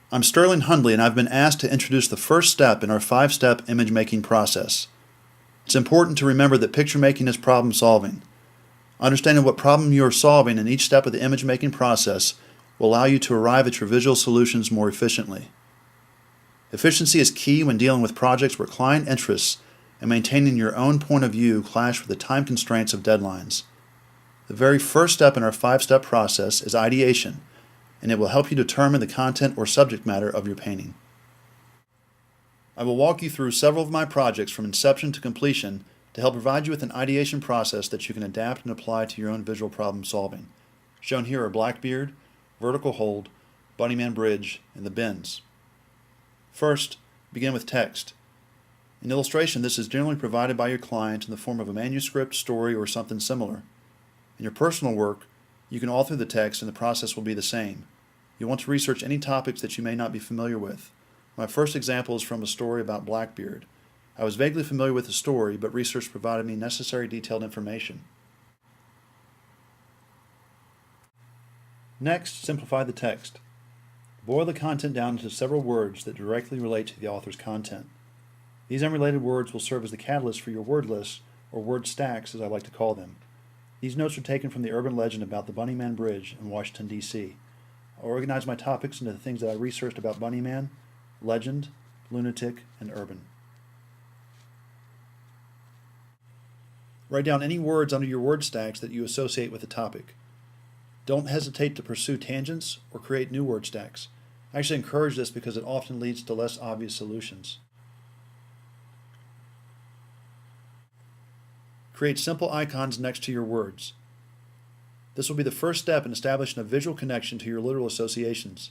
I'm Sterling Hundley, and I've been asked to introduce the first step in our 5-step image making process. It's important to remember that picture making is problem solving. Understanding what problem you are solving in each step of the image making process will allow you to arrive at your visual solutions more efficiently. Efficiency is key when dealing with projects where client interests and maintaining your own point of view clash with the time constraints of deadlines. The very first step in our 5-step process is ideation, and it will help you determine the content or subject matter of your painting. I will walk you through several of my projects from inception to completion to help provide you with an ideation process that you can adapt and apply to your own visual problem solving. Shown here are Blackbeard, Vertical Hold, Bunnyman Bridge, and the bins. First, begin with text. In illustration, this is generally provided by your client in the form of a manuscript, story, or something similar. In your personal work, you can alter the text and the process will be the same. You'll want to research any topics that you may not be familiar with. My first example is from a story about Blackbeard. I was vaguely familiar with the story, but research provided me necessary detailed information. Next, simplify the text. Boil the content down into several words that directly relate to the author's content. These unrelated words will serve as the catalyst for your word lists, or word stacks as I like to call them. These notes are taken from the urban legend about the Bunnyman Bridge in Washington, D.C. I'll organize my topics into the things that I researched about Bunnyman, legend, lunatic, and urban. Write down any words under your word stacks that you associate with the topic. Don't hesitate to pursue tangents or create new word stacks. I actually encourage this because it often leads to less obvious solutions. Create simple icons next to your words. This will be the first step in establishing a visual connection to your literal associations.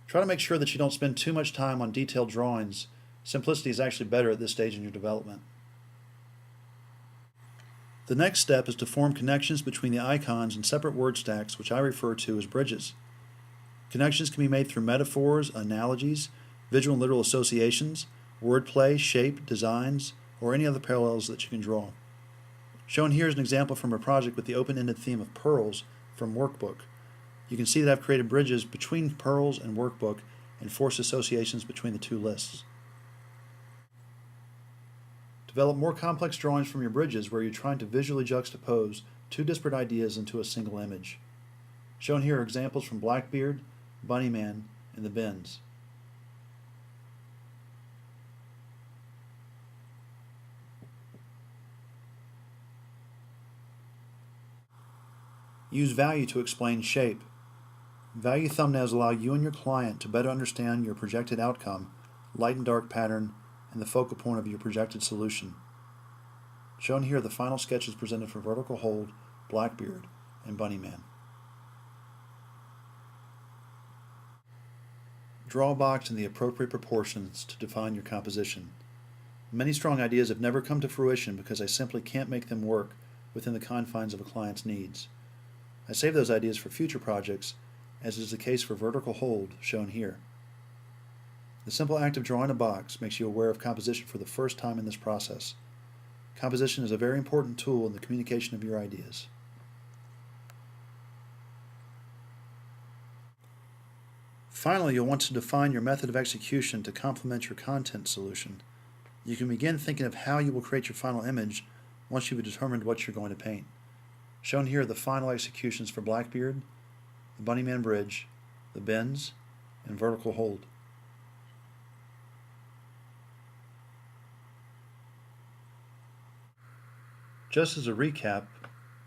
Try to make sure that you don't spend too much time on detailed drawings. Simplicity is actually better at this stage in your development. The next step is to form connections between the icons in separate word stacks, which I refer to as bridges. Connections can be made through metaphors, analogies, visual and literal associations, wordplay, shape, designs, or any other parallels that you can draw. Shown here is an example from a project with the open-ended theme of pearls from Workbook. You can see that I've created bridges between pearls and Workbook and forced associations between the two lists. Develop more complex drawings from your bridges where you're trying to visually juxtapose two disparate ideas into a single image. Shown here are examples from Blackbeard, Bunnyman, and the bins. Use value to explain shape. Value thumbnails allow you and your client to better understand your projected outcome, light and dark pattern, and the focal point of your projected solution. Shown here are the final sketches presented for Vertical Hold, Blackbeard, and Bunnyman. Draw a box in the appropriate proportions to define your composition. Many strong ideas have never come to fruition because I simply can't make them work within the confines of a client's needs. I save those ideas for future projects, as is the case for Vertical Hold, shown here. The simple act of drawing a box makes you aware of composition for the first time in this process. Composition is a very important tool in the communication of your ideas. Finally, you'll want to define your method of execution to complement your content solution. You can begin thinking of how you will create your final image once you've determined what you're going to paint. Shown here are the final executions for Blackbeard, the Bunnyman Bridge, the bins, and Vertical Hold. Just as a recap,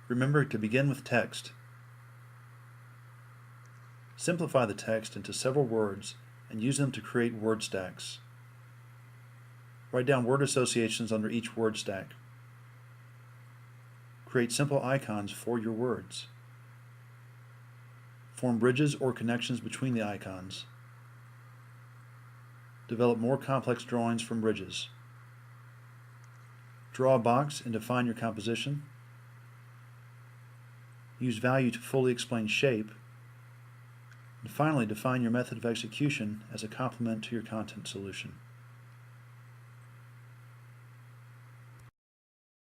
remember to begin with text. Simplify the text into several words and use them to create word stacks. Write down word associations under each word stack. Create simple icons for your words. Form bridges or connections between the icons. Develop more complex drawings from bridges. Draw a box and define your composition. Use value to fully explain shape. And finally, define your method of execution as a complement to your content solution.